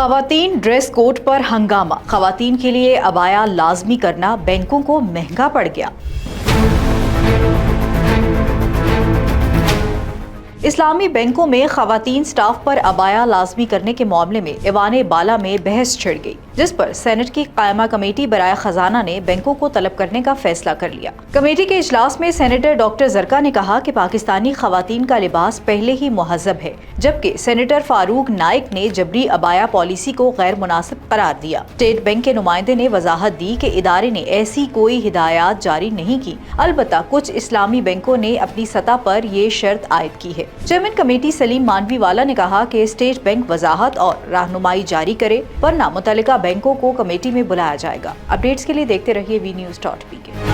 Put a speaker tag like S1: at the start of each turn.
S1: खवातीन dress code पर हंगामा। खवातीन के लिए अबाया लाजमी करना बैंकों को महंगा पड़ गया। इस्लामी बैंकों में खवातीन स्टाफ पर अबाया लाजमी करने के मामले में ईवान बाला में बहस छिड़ गई, जिस पर सेनेट की कायमा कमेटी बराए खजाना ने बैंकों को तलब करने का फैसला कर लिया। कमेटी के इजलास में सेनेटर डॉक्टर जरका ने कहा कि पाकिस्तानी खवातीन का लिबास पहले ही मुहज़्ज़ब है, जबकि सेनेटर फारूक नाइक ने जबरी अबाया पॉलिसी को गैर मुनासिब करार दिया। स्टेट बैंक के नुमाइंदे ने वजाहत दी कि इदारे ने ऐसी कोई हिदायत जारी नहीं की, अलबत्ता कुछ इस्लामी बैंकों ने अपनी सतह पर ये शर्त आयद की है। चेयरमैन कमेटी सलीम मानवीवाला ने कहा कि स्टेट बैंक वजाहत और रहनुमाई जारी करे, वरना मुतल्लिका बैंकों को कमेटी में बुलाया जाएगा। अपडेट्स के लिए देखते रहिए वी न्यूज़.pk।